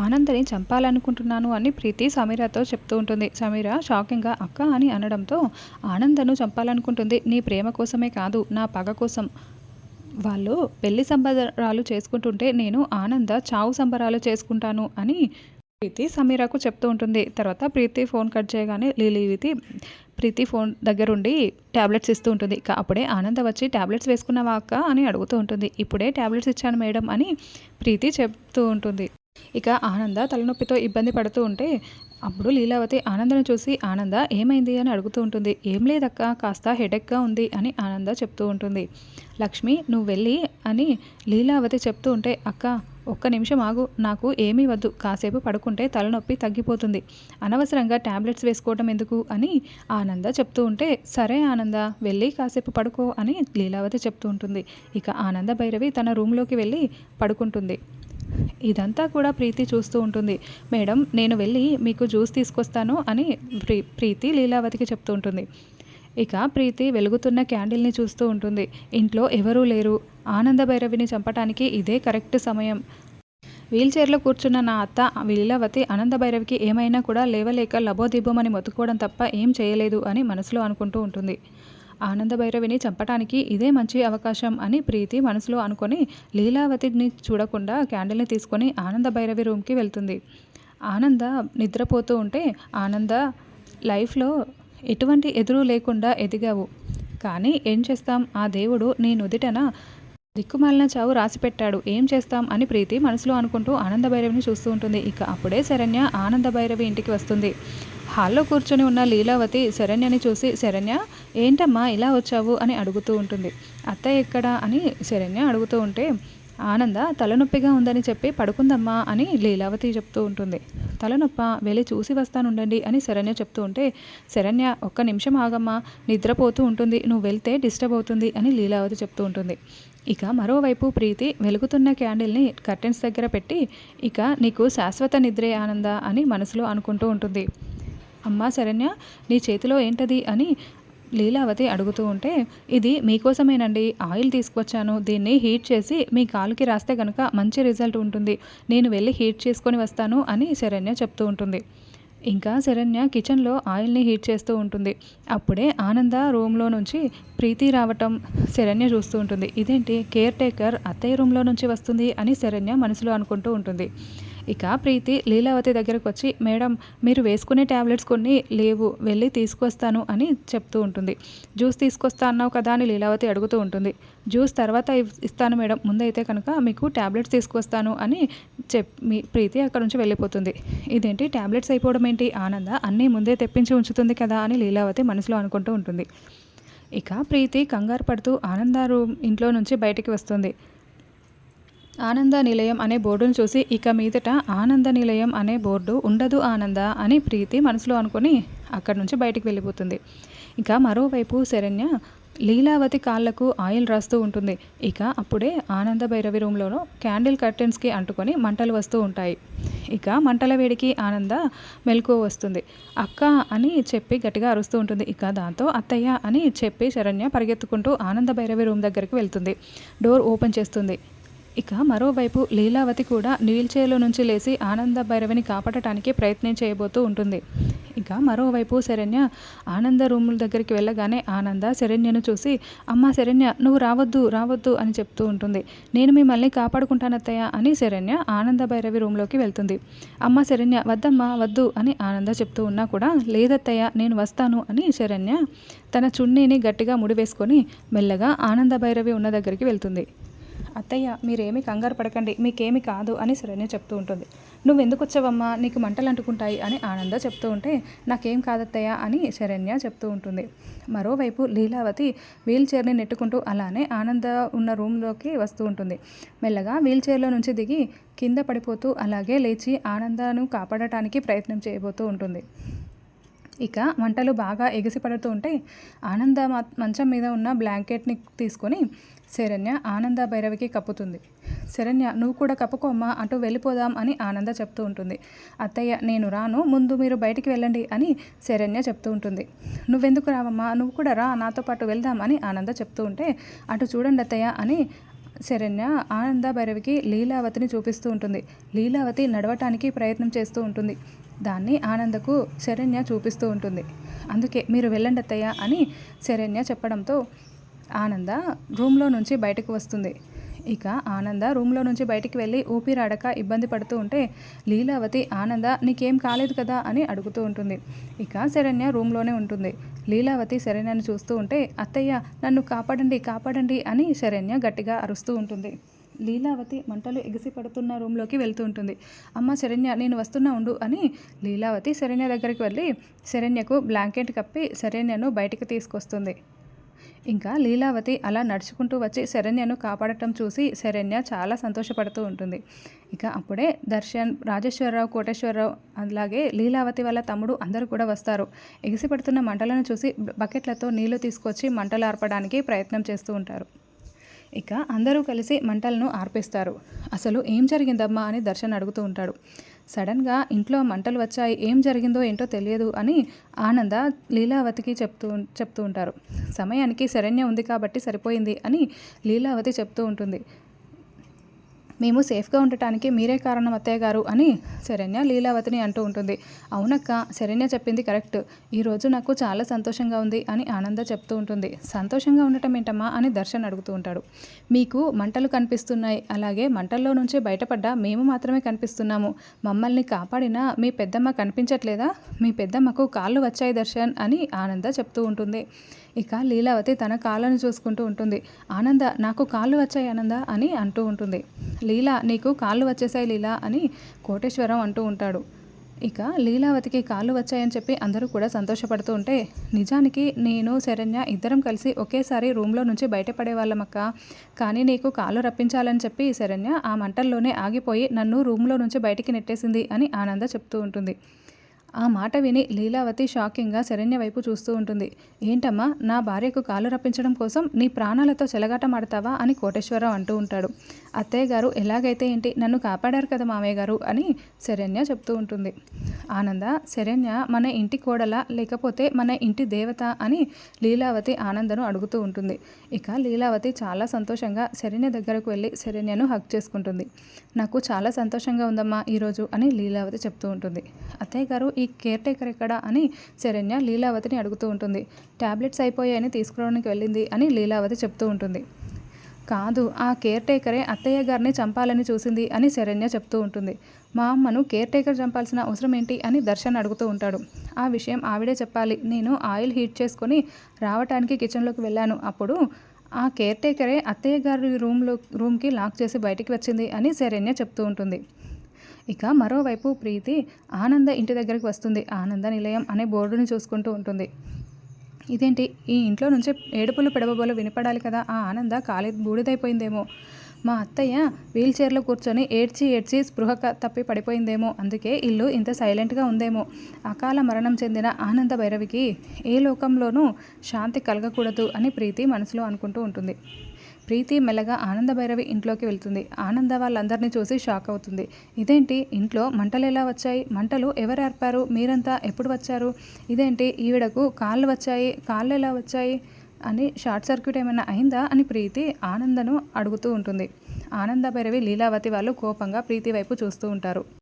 ఆనందని చంపాలనుకుంటున్నాను అని ప్రీతి సమీరతో చెప్తూ ఉంటుంది. సమీర షాకింగ్గా అక్క అని అనడంతో ఆనందను చంపాలనుకుంటుంది. నీ ప్రేమ కోసమే కాదు, నా పగ కోసం. వాళ్ళు పెళ్లి సంబరాలు చేసుకుంటుంటే నేను ఆనంద చావు సంబరాలు చేసుకుంటాను అని ప్రీతి సమీరకు చెప్తూ ఉంటుంది. తర్వాత ప్రీతి ఫోన్ కట్ చేయగానే లీలీవితి ప్రీతి ఫోన్ దగ్గరుండి ట్యాబ్లెట్స్ ఇస్తూ ఉంటుంది. అప్పుడే ఆనంద వచ్చి ట్యాబ్లెట్స్ వేసుకున్నావా అక్క అని అడుగుతూ ఉంటుంది. ఇప్పుడే ట్యాబ్లెట్స్ ఇచ్చాను మేడం అని ప్రీతి చెప్తూ ఉంటుంది. ఇక ఆనంద తలనొప్పితో ఇబ్బంది పడుతూ ఉంటే అప్పుడు లీలావతి ఆనందను చూసి ఆనంద ఏమైంది అని అడుగుతూ ఉంటుంది. ఏం లేదక్క, కాస్త హెడేక్గా ఉంది అని ఆనంద చెప్తూ ఉంటుంది. లక్ష్మి నువ్వు వెళ్ళి అని లీలావతి చెప్తూ ఉంటే అక్క ఒక్క నిమిషం ఆగు, నాకు ఏమీ వద్దు, కాసేపు పడుకుంటే తలనొప్పి తగ్గిపోతుంది, అనవసరంగా ట్యాబ్లెట్స్ వేసుకోవడం ఎందుకు అని ఆనంద చెప్తూ ఉంటే సరే ఆనంద వెళ్ళి కాసేపు పడుకో అని లీలావతి చెప్తూ ఉంటుంది. ఇక ఆనంద భైరవి తన రూమ్లోకి వెళ్ళి పడుకుంటుంది. ఇదంతా కూడా ప్రీతి చూస్తూ ఉంటుంది. మేడం నేను వెళ్ళి మీకు జ్యూస్ తీసుకొస్తాను అని ప్రీతి లీలావతికి చెప్తూ ఉంటుంది. ఇక ప్రీతి వెలుగుతున్న క్యాండిల్ని చూస్తూ ఉంటుంది. ఇంట్లో ఎవరూ లేరు, ఆనంద భైరవిని చంపటానికి ఇదే కరెక్ట్ సమయం. వీల్చైర్లో కూర్చున్న నా అత్త లీలావతి ఆనంద భైరవికి ఏమైనా కూడా లేవలేక లబోదిబ్బమని మొత్తుకోవడం తప్ప ఏం చేయలేదు అని మనసులో అనుకుంటూ ఉంటుంది. ఆనంద భైరవిని చంపటానికి ఇదే మంచి అవకాశం అని ప్రీతి మనసులో అనుకొని లీలావతిని చూడకుండా క్యాండిల్ని తీసుకొని ఆనంద భైరవి రూమ్కి వెళ్తుంది. ఆనంద నిద్రపోతూ ఉంటే ఆనంద లైఫ్లో ఎటువంటి ఎదురు లేకుండా ఎదిగావు, కానీ ఏం చేస్తాం, ఆ దేవుడు నీ నుదిటన దిక్కుమాలిన చావు రాసిపెట్టాడు, ఏం చేస్తాం అని ప్రీతి మనసులో అనుకుంటూ ఆనంద భైరవిని చూస్తూ ఉంటుంది. ఇక అప్పుడే శరణ్య ఆనంద భైరవి ఇంటికి వస్తుంది. హాల్లో కూర్చొని ఉన్న లీలావతి శరణ్యని చూసి శరణ్య ఏంటమ్మా ఇలా వచ్చావు అని అడుగుతూ ఉంటుంది. అత్త ఎక్కడా అని శరణ్య అడుగుతూ ఉంటే ఆనంద తలనొప్పిగా ఉందని చెప్పి పడుకుందమ్మా అని లీలావతి చెప్తూ ఉంటుంది. తలనొప్ప వెళ్ళి చూసి వస్తానుండండి అని శరణ్య చెప్తూ ఉంటే శరణ్య ఒక్క నిమిషం ఆగమ్మా, నిద్రపోతూ ఉంటుంది, నువ్వు వెళ్తే డిస్టర్బ్ అవుతుంది అని లీలావతి చెప్తూ ఉంటుంది. ఇక మరోవైపు ప్రీతి వెలుగుతున్న క్యాండిల్ని కర్టెన్స్ దగ్గర పెట్టి ఇక నీకు శాశ్వత నిద్రే ఆనంద అని మనసులో అనుకుంటూ ఉంటుంది. అమ్మా శరణ్య నీ చేతిలో ఏంటది అని లీలావతి అడుగుతూ ఉంటే ఇది మీకోసమేనండి, ఆయిల్ తీసుకొచ్చాను, దీన్ని హీట్ చేసి మీ కాలుకి రాస్తే కనుక మంచి రిజల్ట్ ఉంటుంది, నేను వెళ్ళి హీట్ చేసుకొని వస్తాను అని శరణ్య చెప్తూ ఉంటుంది. ఇంకా శరణ్య కిచెన్లో ఆయిల్ని హీట్ చేస్తూ ఉంటుంది. అప్పుడే ఆనంద రూమ్లో నుంచి ప్రీతి రావటం శరణ్య చూస్తూ ఉంటుంది. ఇదేంటి కేర్ టేకర్ అత్తయ్య రూమ్లో నుంచి వస్తుంది అని శరణ్య మనసులో అనుకుంటూ ఉంటుంది. ఇక ప్రీతి లీలావతి దగ్గరకు వచ్చి మేడం మీరు వేసుకునే ట్యాబ్లెట్స్ కొన్ని లేవు, వెళ్ళి తీసుకొస్తాను అని చెప్తూ ఉంటుంది. జ్యూస్ తీసుకొస్తా అన్నావు కదా అని లీలావతి అడుగుతూ ఉంటుంది. జ్యూస్ తర్వాత ఇస్తాను మేడం, ముందైతే కనుక మీకు ట్యాబ్లెట్స్ తీసుకొస్తాను అని ప్రీతి అక్కడ నుంచి వెళ్ళిపోతుంది. ఇదేంటి ట్యాబ్లెట్స్ అయిపోవడం ఏంటి, ఆనంద అన్నీ ముందే తెప్పించి ఉంచుతుంది కదా అని లీలావతి మనసులో అనుకుంటూ ఉంటుంది. ఇక ప్రీతి కంగారు పడుతూ ఆనంద రూమ్ ఇంట్లో నుంచి బయటికి వస్తుంది. ఆనంద నిలయం అనే బోర్డును చూసి ఇక మీదట ఆనంద నిలయం అనే బోర్డు ఉండదు ఆనంద అని ప్రీతి మనసులో అనుకుని అక్కడి నుంచి బయటికి వెళ్ళిపోతుంది. ఇక మరోవైపు శరణ్య లీలావతి కాళ్లకు ఆయిల్ రాస్తూ ఉంటుంది. ఇక అప్పుడే ఆనంద భైరవి రూమ్లోనూ క్యాండిల్ కర్టెన్స్కి అంటుకొని మంటలు వస్తూ ఉంటాయి. ఇక మంటల వేడికి ఆనంద మెలకువ వస్తుంది. అక్క అని చెప్పి గట్టిగా అరుస్తూ ఉంటుంది. ఇక దాంతో అత్తయ్య అని చెప్పి శరణ్య పరిగెత్తుకుంటూ ఆనంద భైరవి రూమ్ దగ్గరికి వెళ్తుంది. డోర్ ఓపెన్ చేస్తుంది. ఇక మరోవైపు లీలావతి కూడా వీల్చైర్లో నుంచి లేచి ఆనంద భైరవిని కాపాడటానికి ప్రయత్నం చేయబోతూ ఉంటుంది. ఇక మరోవైపు శరణ్య ఆనంద రూముల దగ్గరికి వెళ్ళగానే ఆనంద శరణ్యను చూసి అమ్మ శరణ్య నువ్వు రావద్దు రావద్దు అని చెప్తూ ఉంటుంది. నేను మిమ్మల్ని కాపాడుకుంటానత్తయ్య అని శరణ్య ఆనంద భైరవి రూమ్లోకి వెళ్తుంది. అమ్మ శరణ్య వద్దమ్మా వద్దు అని ఆనంద చెప్తూ ఉన్నా కూడా లేదత్తయ్య నేను వస్తాను అని శరణ్య తన చున్నీని గట్టిగా ముడివేసుకొని మెల్లగా ఆనంద భైరవి ఉన్న దగ్గరికి వెళ్తుంది. అత్తయ్య మీరేమీ కంగారు పడకండి, మీకేమీ కాదు అని శరణ్య చెప్తూ ఉంటుంది. నువ్వెందుకు వచ్చావమ్మా, నీకు మంటలు అంటుకుంటాయి అని ఆనంద చెప్తూ ఉంటే నాకేం కాదత్తయ్య అని శరణ్య చెప్తూ ఉంటుంది. మరోవైపు లీలావతి వీల్చైర్ని నెట్టుకుంటూ అలానే ఆనంద ఉన్న రూమ్లోకి వస్తూ ఉంటుంది. మెల్లగా వీల్చైర్లో నుంచి దిగి కింద పడిపోతూ అలాగే లేచి ఆనందను కాపాడటానికి ప్రయత్నం చేయబోతూ ఉంటుంది. ఇక మంటలు బాగా ఎగిసిపడుతూ ఉంటే ఆనంద మంచం మీద ఉన్న బ్లాంకెట్ని తీసుకొని శరణ్య ఆనంద భైరవికి కప్పుతుంది. శరణ్య నువ్వు కూడా కప్పుకోమ్మా, అటు వెళ్ళిపోదాం అని ఆనంద చెప్తూ ఉంటుంది. అత్తయ్య నేను రాను, ముందు మీరు బయటికి వెళ్ళండి అని శరణ్య చెప్తూ ఉంటుంది. నువ్వెందుకు రావమ్మా, నువ్వు కూడా రా, నాతో పాటు వెళ్దాం అని ఆనంద చెప్తూ ఉంటే అటు చూడండి అత్తయ్య అని శరణ్య ఆనంద భైరవికి లీలావతిని చూపిస్తూ ఉంటుంది. లీలావతి నడవటానికి ప్రయత్నం చేస్తూ ఉంటుంది. దాన్ని ఆనందకు శరణ్య చూపిస్తూ ఉంటుంది. అందుకే మీరు వెళ్ళండి అత్తయ్య అని శరణ్య చెప్పడంతో ఆనంద రూమ్లో నుంచి బయటకు వస్తుంది. ఇక ఆనంద రూమ్లో నుంచి బయటికి వెళ్ళి ఊపిరాడక ఇబ్బంది పడుతూ ఉంటే లీలావతి ఆనంద నీకేం కాలేదు కదా అని అడుగుతూ ఉంటుంది. ఇక శరణ్య రూమ్లోనే ఉంటుంది. లీలావతి శరణ్యను చూస్తూ ఉంటే అత్తయ్య నన్ను కాపాడండి కాపాడండి అని శరణ్య గట్టిగా అరుస్తూ ఉంటుంది. లీలావతి మంటలు ఎగిసి పడుతున్న రూమ్లోకి వెళ్తూ ఉంటుంది. అమ్మ శరణ్య నేను వస్తున్నా ఉండు అని లీలావతి శరణ్య దగ్గరికి వెళ్ళి శరణ్యకు బ్లాంకెట్ కప్పి శరణ్యను బయటికి తీసుకొస్తుంది. ఇంకా లీలావతి అలా నడుచుకుంటూ వచ్చి శరణ్యను కాపాడటం చూసి శరణ్య చాలా సంతోషపడుతూ ఉంటుంది. ఇక అప్పుడే దర్శన్, రాజేశ్వరరావు, కోటేశ్వరరావు అలాగే లీలావతి వాళ్ళ తమ్ముడు అందరూ కూడా వస్తారు. ఎగిసిపడుతున్న మంటలను చూసి బకెట్లతో నీళ్లు తీసుకొచ్చి మంటలు ఆర్పడానికి ప్రయత్నం చేస్తూ ఉంటారు. ఇక అందరూ కలిసి మంటలను ఆర్పేస్తారు. అసలు ఏం జరిగిందమ్మా అని దర్శన్ అడుగుతూ ఉంటాడు. సడన్గా ఇంట్లో మంటలు వచ్చాయి, ఏం జరిగిందో ఏంటో తెలియదు అని ఆనంద లీలావతికి చెప్తూ ఉంటారు. సమయానికి శరణ్య ఉంది కాబట్టి సరిపోయింది అని లీలావతి చెప్తూ ఉంటుంది. మేము సేఫ్గా ఉండటానికి మీరే కారణం అత్తయ్య గారు అని శరణ్య లీలావతిని అంటూ ఉంటుంది. అవునక్క శరణ్య చెప్పింది కరెక్ట్, ఈరోజు నాకు చాలా సంతోషంగా ఉంది అని ఆనంద చెప్తూ ఉంటుంది. సంతోషంగా ఉండటం ఏంటమ్మా అని దర్శన్ అడుగుతూ ఉంటాడు. మీకు మంటలు కనిపిస్తున్నాయి, అలాగే మంటల్లో నుంచి బయటపడ్డా మేము మాత్రమే కనిపిస్తున్నాము. మమ్మల్ని కాపాడినా మీ పెద్దమ్మ కనిపించట్లేదా? మీ పెద్దమ్మకు కాళ్ళు వచ్చాయి దర్శన్ అని ఆనంద చెప్తూ ఉంటుంది. ఇక లీలావతి తన కాళ్ళను చూసుకుంటూ ఉంటుంది. ఆనంద నాకు కాళ్ళు వచ్చాయి ఆనంద అని అంటూ ఉంటుంది. లీలా నీకు కాళ్ళు వచ్చేసాయి లీలా అని కోటేశ్వరం అంటూ ఉంటాడు. ఇక లీలావతికి కాళ్ళు వచ్చాయని చెప్పి అందరూ కూడా సంతోషపడుతూ ఉంటే నిజానికి నేను శరణ్య ఇద్దరం కలిసి ఒకేసారి రూమ్లో నుంచి బయటపడేవాళ్ళమక్క. కానీ నీకు కాళ్ళు రప్పించాలని చెప్పి శరణ్య ఆ మంటల్లోనే ఆగిపోయి నన్ను రూమ్లో నుంచి బయటికి నెట్టేసింది అని ఆనంద చెప్తూ ఉంటుంది. ఆ మాట విని లీలావతి షాకింగ్గా శరణ్య వైపు చూస్తూ ఉంటుంది. ఏంటమ్మా నా భార్యకు కాలు రప్పించడం కోసం నీ ప్రాణాలతో చెలగాటమాడతావా అని కోటేశ్వరరావు అంటూ ఉంటాడు. అత్తయ్య గారు ఎలాగైతే ఏంటి నన్ను కాపాడారు కదా మామయ్య గారు అని శరణ్య చెప్తూ ఉంటుంది. ఆనంద శరణ్య మన ఇంటి కోడల లేకపోతే మన ఇంటి దేవత అని లీలావతి ఆనందను అడుగుతూ ఉంటుంది. ఇక లీలావతి చాలా సంతోషంగా శరణ్య దగ్గరకు వెళ్ళి శరణ్యను హగ్ చేసుకుంటుంది. నాకు చాలా సంతోషంగా ఉందమ్మా ఈరోజు అని లీలావతి చెప్తూ ఉంటుంది. అత్తయ్య గారు ఈ కేర్ టేకర్ ఎక్కడా అని శరణ్య లీలావతిని అడుగుతూ ఉంటుంది. ట్యాబ్లెట్స్ అయిపోయాయని తీసుకురావడానికి వెళ్ళింది అని లీలావతి చెప్తూ ఉంటుంది. కాదు ఆ కేర్ టేకరే అత్తయ్య గారిని చంపాలని చూసింది అని శరణ్య చెప్తూ ఉంటుంది. మా అమ్మను కేర్ టేకర్ చంపాల్సిన అవసరం ఏంటి అని దర్శన్ అడుగుతూ ఉంటాడు. ఆ విషయం ఆవిడే చెప్పాలి. నేను ఆయిల్ హీట్ చేసుకొని రావటానికి కిచెన్లోకి వెళ్ళాను. అప్పుడు ఆ కేర్ టేకరే అత్తయ్య గారి రూమ్కి లాక్ చేసి బయటికి వచ్చింది అని శరణ్య చెప్తూ ఉంటుంది. ఇక మరోవైపు ప్రీతి ఆనంద ఇంటి దగ్గరికి వస్తుంది. ఆనంద నిలయం అనే బోర్డుని చూసుకుంటూ ఉంటుంది. ఇదేంటి ఈ ఇంట్లో నుంచి ఏడుపులు పెడబోలు వినపడాలి కదా, ఆ ఆనంద కాలి బూడిదైపోయిందేమో, మా అత్తయ్య వీల్ చైర్లో కూర్చొని ఏడ్చి స్పృహ తప్పి పడిపోయిందేమో, అందుకే ఇల్లు ఇంత సైలెంట్గా ఉందేమో. అకాల మరణం చెందిన ఆనంద భైరవికి ఏ లోకంలోనూ శాంతి కలగకూడదు అని ప్రీతి మనసులో అనుకుంటూ ఉంటుంది. ప్రీతి మెల్లగా ఆనంద భైరవి ఇంట్లోకి వెళ్తుంది. ఆనంద వాళ్ళందరినీ చూసి షాక్ అవుతుంది. ఇదేంటి ఇంట్లో మంటలు ఎలా వచ్చాయి, మంటలు ఎవరు ఆర్పారు, మీరంతా ఎప్పుడు వచ్చారు, ఇదేంటి ఈవిడకు కాళ్ళు వచ్చాయి, కాళ్ళు ఎలా వచ్చాయి అని షార్ట్ సర్క్యూట్ ఏమైనా అయిందా అని ప్రీతి ఆనందను అడుగుతూ ఉంటుంది. ఆనంద భైరవి లీలావతి వాళ్ళు కోపంగా ప్రీతి వైపు చూస్తూ ఉంటారు.